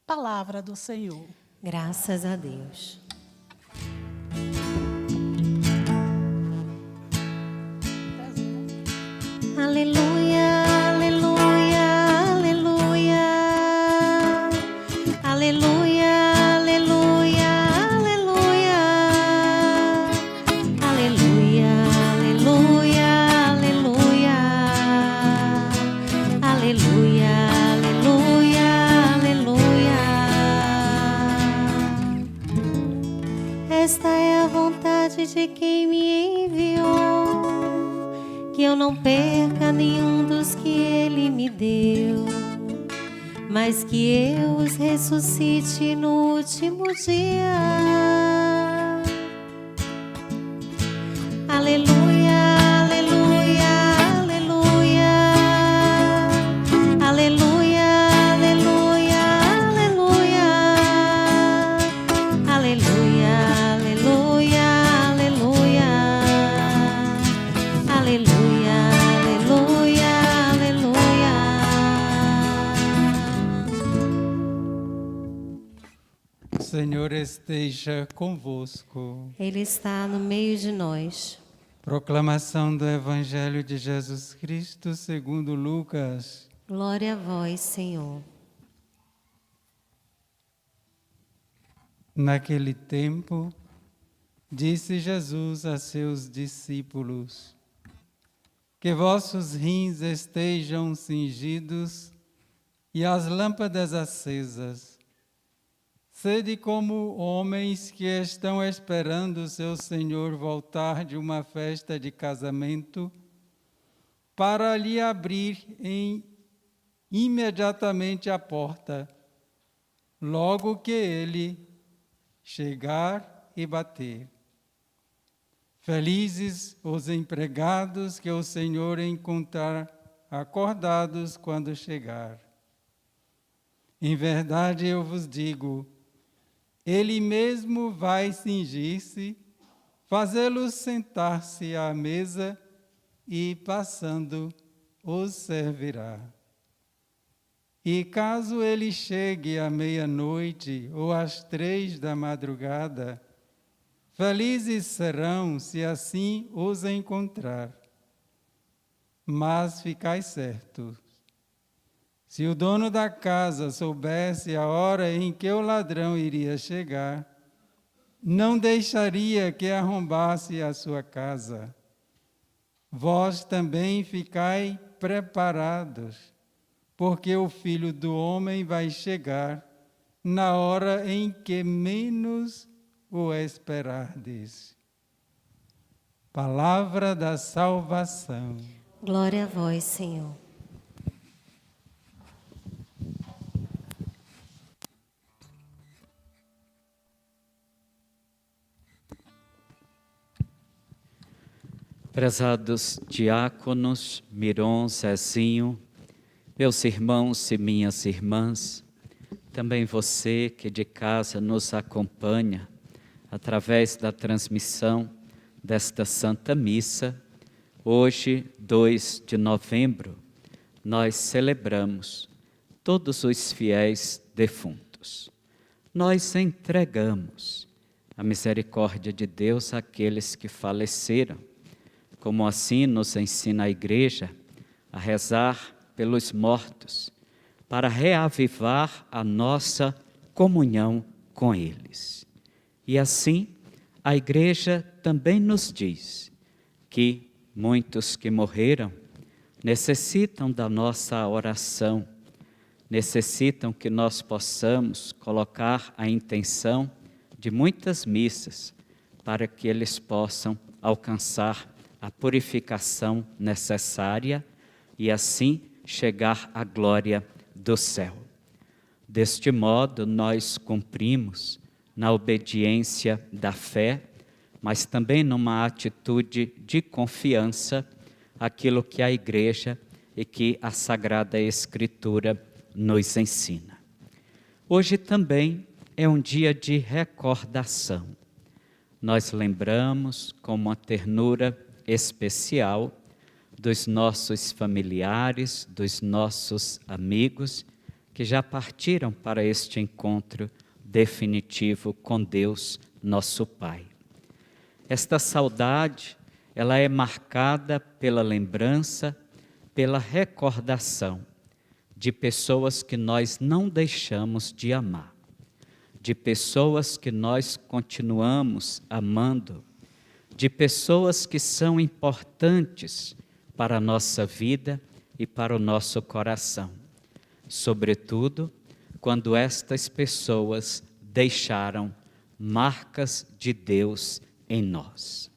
Palavra do Senhor. Graças a Deus. Aleluia, aleluia, aleluia. Aleluia, aleluia, aleluia. Aleluia, aleluia, aleluia. Aleluia, aleluia, aleluia. Esta é a vontade de quem me enviou, que eu não perca nenhum dos que Ele me deu, mas que eu os ressuscite no último dia. Aleluia, aleluia, aleluia. Aleluia, aleluia, aleluia. Aleluia, aleluia, aleluia. Aleluia, aleluia, aleluia. O Senhor esteja convosco. Ele está no meio de nós. Proclamação do Evangelho de Jesus Cristo segundo Lucas. Glória a vós, Senhor. Naquele tempo, disse Jesus a seus discípulos: que vossos rins estejam cingidos e as lâmpadas acesas. Sede como homens que estão esperando seu Senhor voltar de uma festa de casamento, para lhe abrir imediatamente a porta, logo que ele chegar e bater. Felizes os empregados que o Senhor encontrar acordados quando chegar. Em verdade eu vos digo, Ele mesmo vai cingir-se, fazê-los sentar-se à mesa e, passando, os servirá. E caso ele chegue à meia-noite ou às 3 da madrugada, felizes serão se assim os encontrar. Mas ficai certos, se o dono da casa soubesse a hora em que o ladrão iria chegar, não deixaria que arrombasse a sua casa. Vós também ficai preparados, porque o Filho do Homem vai chegar na hora em que menos o esperardes. Palavra da salvação. Glória a vós, Senhor. Prezados diáconos, Miron, Zezinho, meus irmãos e minhas irmãs, também você que de casa nos acompanha através da transmissão desta Santa Missa, hoje, 2 de novembro, nós celebramos todos os fiéis defuntos. Nós entregamos a misericórdia de Deus àqueles que faleceram, como assim nos ensina a Igreja a rezar pelos mortos, para reavivar a nossa comunhão com eles. E assim, a Igreja também nos diz que muitos que morreram necessitam da nossa oração, necessitam que nós possamos colocar a intenção de muitas missas para que eles possam alcançar a purificação necessária e assim chegar à glória do céu. Deste modo, nós cumprimos na obediência da fé, mas também numa atitude de confiança, aquilo que a Igreja e que a Sagrada Escritura nos ensina. Hoje também é um dia de recordação. Nós lembramos com uma ternura especial dos nossos familiares, dos nossos amigos que já partiram para este encontro definitivo com Deus, nosso Pai. Esta saudade, ela é marcada pela lembrança, pela recordação de pessoas que nós não deixamos de amar, de pessoas que nós continuamos amando, de pessoas que são importantes para a nossa vida e para o nosso coração, sobretudo quando estas pessoas deixaram marcas de Deus em nós.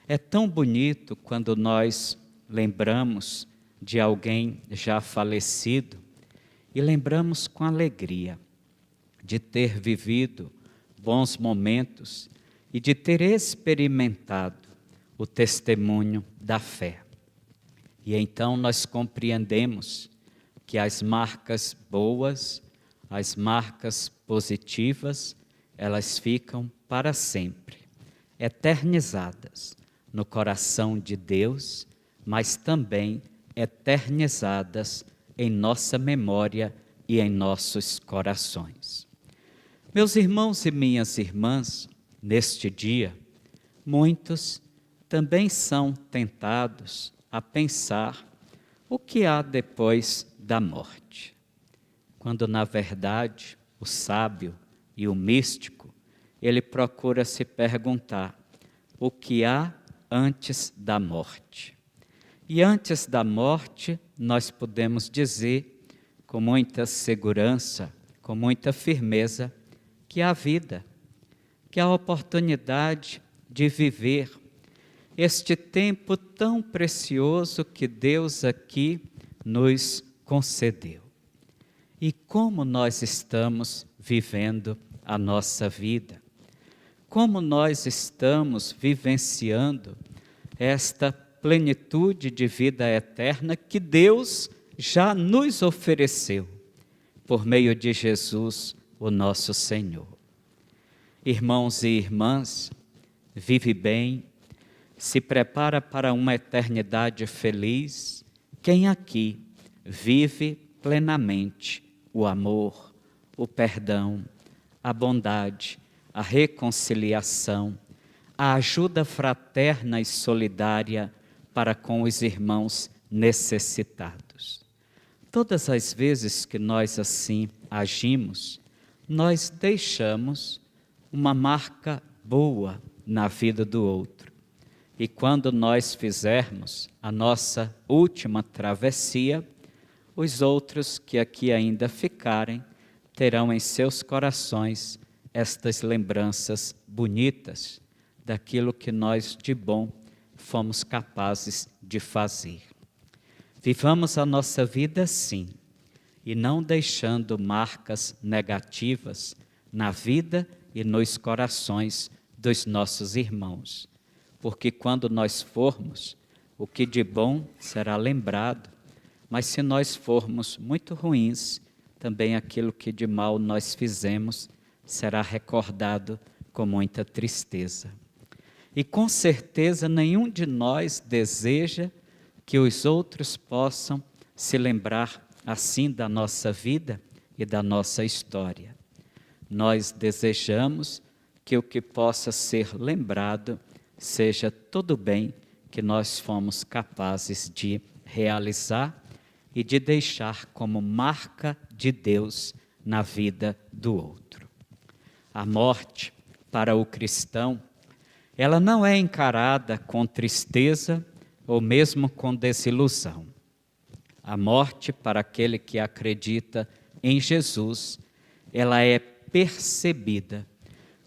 É tão bonito quando nós lembramos de alguém já falecido e lembramos com alegria de ter vivido bons momentos e de ter experimentado o testemunho da fé. E então nós compreendemos que as marcas boas, as marcas positivas, elas ficam para sempre, eternizadas no coração de Deus, mas também eternizadas em nossa memória e em nossos corações. Meus irmãos e minhas irmãs, neste dia, muitos também são tentados a pensar o que há depois da morte, quando na verdade o sábio e o místico, ele procura se perguntar o que há antes da morte. E antes da morte, nós podemos dizer com muita segurança, com muita firmeza, que há vida, que há oportunidade de viver este tempo tão precioso que Deus aqui nos concedeu. E como nós estamos vivendo a nossa vida? Como nós estamos vivenciando esta plenitude de vida eterna que Deus já nos ofereceu por meio de Jesus, o nosso Senhor? Irmãos e irmãs, vive bem, se prepara para uma eternidade feliz, quem aqui vive plenamente o amor, o perdão, a bondade, a reconciliação, a ajuda fraterna e solidária para com os irmãos necessitados. Todas as vezes que nós assim agimos, nós deixamos uma marca boa na vida do outro. E quando nós fizermos a nossa última travessia, os outros que aqui ainda ficarem terão em seus corações estas lembranças bonitas daquilo que nós de bom fomos capazes de fazer. Vivamos a nossa vida assim, e não deixando marcas negativas na vida e nos corações dos nossos irmãos. Porque quando nós formos, o que de bom será lembrado, mas se nós formos muito ruins, também aquilo que de mal nós fizemos será recordado com muita tristeza. E com certeza nenhum de nós deseja que os outros possam se lembrar assim da nossa vida e da nossa história. Nós desejamos que o que possa ser lembrado seja todo o bem que nós fomos capazes de realizar e de deixar como marca de Deus na vida do outro. A morte, para o cristão, ela não é encarada com tristeza ou mesmo com desilusão. A morte, para aquele que acredita em Jesus, ela é percebida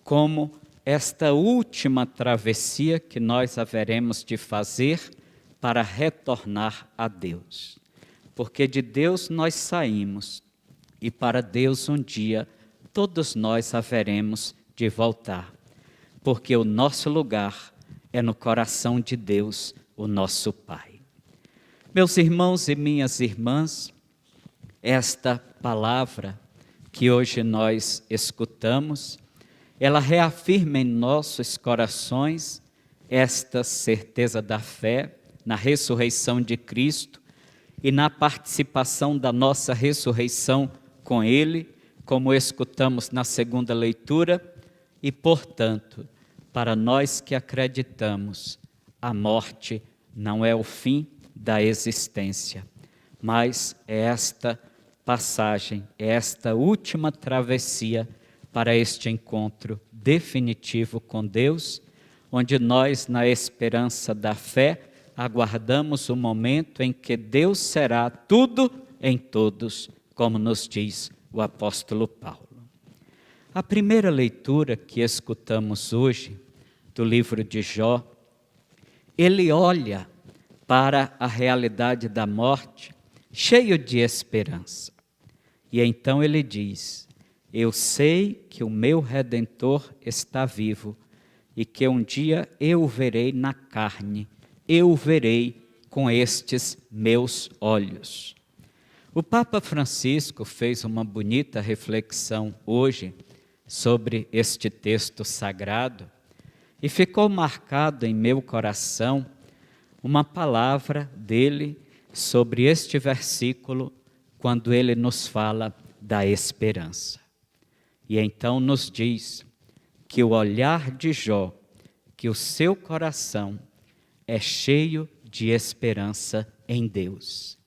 como esta última travessia que nós haveremos de fazer para retornar a Deus. Porque de Deus nós saímos e para Deus um dia todos nós haveremos de voltar. Porque o nosso lugar é no coração de Deus, o nosso Pai. Meus irmãos e minhas irmãs, esta palavra que hoje nós escutamos, ela reafirma em nossos corações esta certeza da fé na ressurreição de Cristo e na participação da nossa ressurreição com Ele, como escutamos na segunda leitura, e, portanto, para nós que acreditamos, a morte não é o fim da existência, mas é esta passagem, é esta última travessia para este encontro definitivo com Deus, onde nós, na esperança da fé, aguardamos o momento em que Deus será tudo em todos, como nos diz o apóstolo Paulo. A primeira leitura que escutamos hoje, do livro de Jó, ele olha para a realidade da morte, cheio de esperança. E então ele diz: eu sei que o meu Redentor está vivo e que um dia eu o verei na carne, eu o verei com estes meus olhos. O Papa Francisco fez uma bonita reflexão hoje sobre este texto sagrado e ficou marcado em meu coração uma palavra dele sobre este versículo, quando ele nos fala da esperança. E então nos diz que o olhar de Jó, que o seu coração é cheio de esperança em Deus.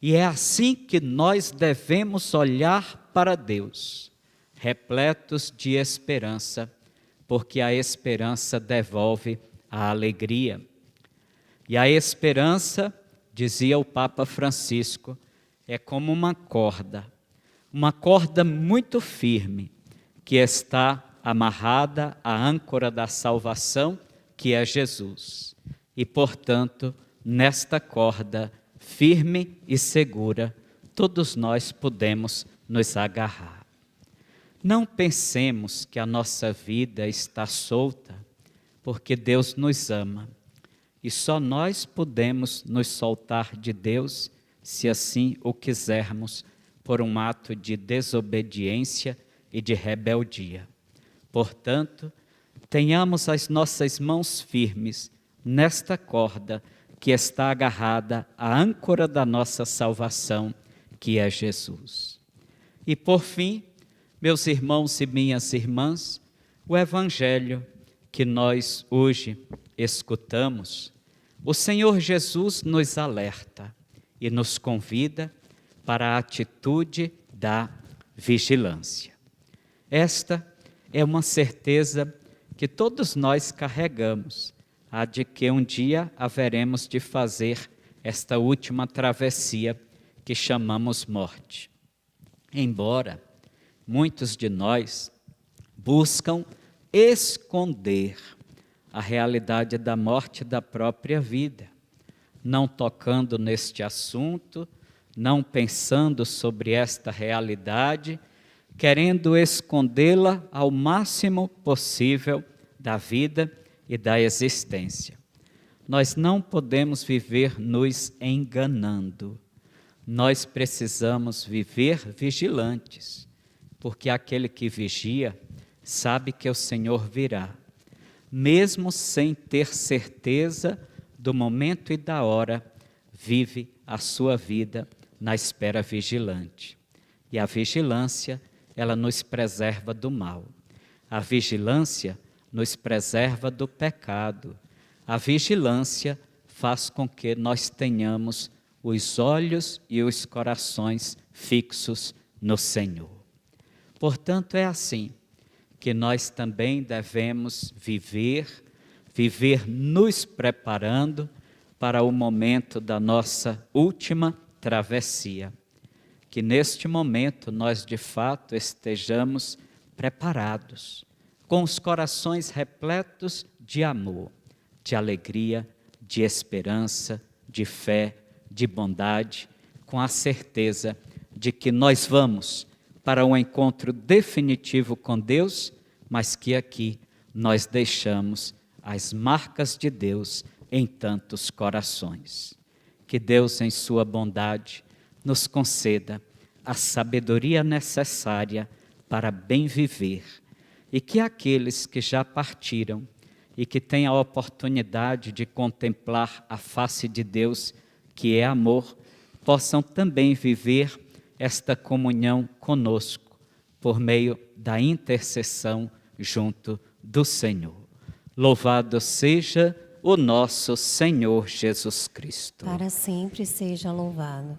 E é assim que nós devemos olhar para Deus, repletos de esperança, porque a esperança devolve a alegria. E a esperança, dizia o Papa Francisco, é como uma corda muito firme, que está amarrada à âncora da salvação, que é Jesus. E, portanto, nesta corda firme e segura, todos nós podemos nos agarrar. Não pensemos que a nossa vida está solta, porque Deus nos ama. E só nós podemos nos soltar de Deus, se assim o quisermos, por um ato de desobediência e de rebeldia. Portanto, tenhamos as nossas mãos firmes nesta corda que está agarrada à âncora da nossa salvação, que é Jesus. E por fim, meus irmãos e minhas irmãs, o Evangelho que nós hoje escutamos, o Senhor Jesus nos alerta e nos convida para a atitude da vigilância. Esta é uma certeza que todos nós carregamos, a de que um dia haveremos de fazer esta última travessia que chamamos morte. Embora muitos de nós buscam esconder a realidade da morte da própria vida, não tocando neste assunto, não pensando sobre esta realidade, querendo escondê-la ao máximo possível da vida e da existência. Nós não podemos viver nos enganando. Nós precisamos viver vigilantes, porque aquele que vigia sabe que o Senhor virá. Mesmo sem ter certeza do momento e da hora, vive a sua vida na espera vigilante. E a vigilância, ela nos preserva do mal. A vigilância nos preserva do pecado. A vigilância faz com que nós tenhamos os olhos e os corações fixos no Senhor. Portanto, é assim que nós também devemos viver nos preparando para o momento da nossa última travessia. Que neste momento nós de fato estejamos preparados, com os corações repletos de amor, de alegria, de esperança, de fé, de bondade, com a certeza de que nós vamos para um encontro definitivo com Deus, mas que aqui nós deixamos as marcas de Deus em tantos corações. Que Deus, em sua bondade, nos conceda a sabedoria necessária para bem viver, e que aqueles que já partiram e que têm a oportunidade de contemplar a face de Deus, que é amor, possam também viver esta comunhão conosco, por meio da intercessão junto do Senhor. Louvado seja o nosso Senhor Jesus Cristo. Para sempre seja louvado.